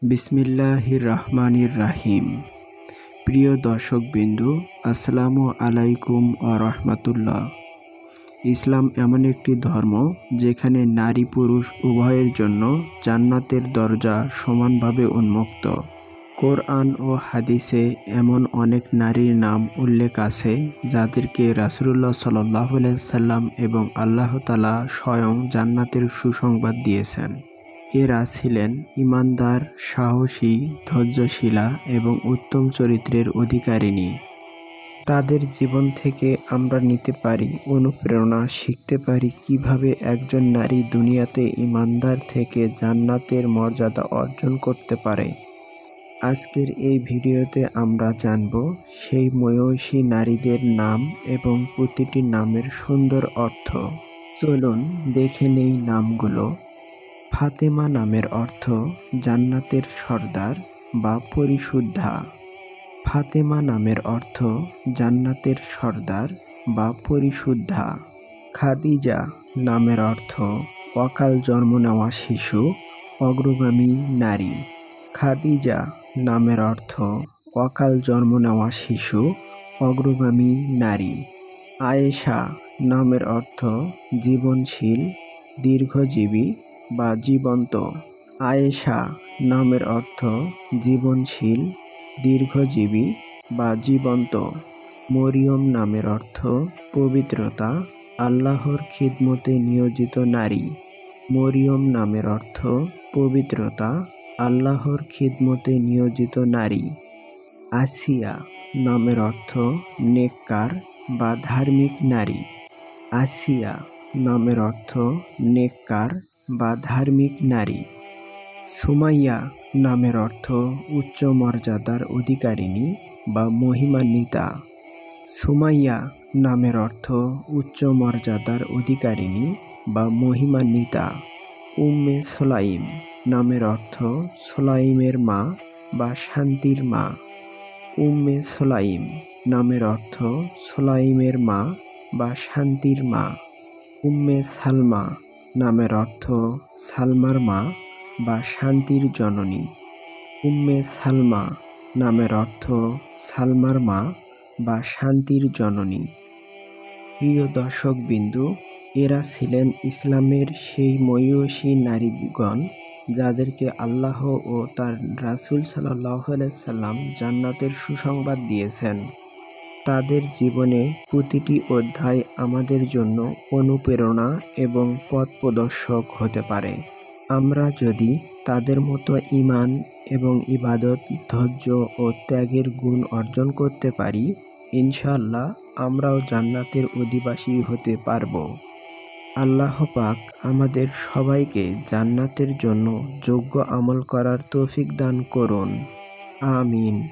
বিসমিল্লাহির রহমানির রাহিম। প্রিয় দর্শকবৃন্দু, আসসালামু আলাইকুম ওয়া রাহমাতুল্লাহ। ইসলাম এমন একটি ধর্ম যেখানে নারী পুরুষ উভয়ের জন্য জান্নাতের দরজা সমানভাবে উন্মুক্ত। কোরআন ও হাদিসে এমন অনেক নারীর নাম উল্লেখ আছে যাদেরকে রাসূলুল্লাহ সাল্লাল্লাহু আলাইহি সাল্লাম এবং আল্লাহ তাআলা স্বয়ং জান্নাতের সুসংবাদ দিয়েছেন। এরা ছিলেন ঈমানদার, সাহসী, ধৈর্যশীলা এবং উত্তম চরিত্রের অধিকারিণী। তাদের জীবন থেকে আমরা নিতে পারি অনুপ্রেরণা, শিখতে পারি কিভাবে একজন নারী দুনিয়াতে ঈমানদার থেকে জান্নাতের মর্যাদা অর্জন করতে পারে। আজকের এই ভিডিওতে আমরা জানব সেই মহিষী নারীদের নাম এবং প্রতিটি নামের সুন্দর অর্থ। চলুন দেখে নেই নামগুলো। ফাতেমা নামের অর্থ জান্নাতের সর্দার বা পরিশুদ্ধা। ফাতেমা নামের অর্থ জান্নাতের সর্দার বা পরিশুদ্ধা। খাদিজা নামের অর্থ অকাল জন্ম নেওয়া শিশু, অগ্রগামী নারী। খাদিজা নামের অর্থ অকাল জন্ম নেওয়া শিশু, অগ্রগামী নারী। আয়েশা নামের অর্থ জীবনশীল, দীর্ঘজীবী বা জীবন্ত। আয়েশা নামের অর্থ জীবনশীল, দীর্ঘজীবী বা জীবন্ত। মরিয়ম নামের অর্থ পবিত্রতা, আল্লাহর খিদমতে নিয়োজিত নারী। মরিয়ম নামের অর্থ পবিত্রতা, আল্লাহর খিদমতে নিয়োজিত নারী। আসিয়া নামের অর্থ নেককার বা ধার্মিক নারী। আসিয়া নামের অর্থ নেককার বা ধার্মিক নারী। সুমাইয়া নামের অর্থ উচ্চ মর্যাদার অধিকারিণী বা মহিমান্বিতা। সুমাইয়া নামের অর্থ উচ্চ মর্যাদার অধিকারিণী বা মহিমান্বিতা। উম্মে সোলাইম নামের অর্থ সোলাইমের মা বা শান্তির মা। উম্মে সোলাইম নামের অর্থ সোলাইমের মা বা শান্তির মা। উম্মে সালমা নামের অর্থ সালমার মা বা শান্তির জননী। উম্মে সালমা নামের অর্থ সালমার মা বা শান্তির জননী। প্রিয় দর্শকবৃন্দু, এরা ছিলেন ইসলামের সেই মহিষী নারীগণ যাদেরকে আল্লাহ ও তার রাসূল সাল্লাল্লাহু আলাইহি সাল্লাম জান্নাতের সুসংবাদ দিয়েছেন। তাদের জীবনে প্রতিটি অধ্যায় আমাদের জন্য অনুপ্রেরণা এবং পথ প্রদর্শক হতে পারে। আমরা যদি তাদের মতো ঈমান এবং ইবাদত, ধৈর্য ও ত্যাগের গুণ অর্জন করতে পারি, ইনশাআল্লাহ আমরাও জান্নাতের অধিবাসী হতে পারব। আল্লাহ পাক আমাদের সবাইকে জান্নাতের জন্য যোগ্য আমল করার তৌফিক দান করুন। আমিন।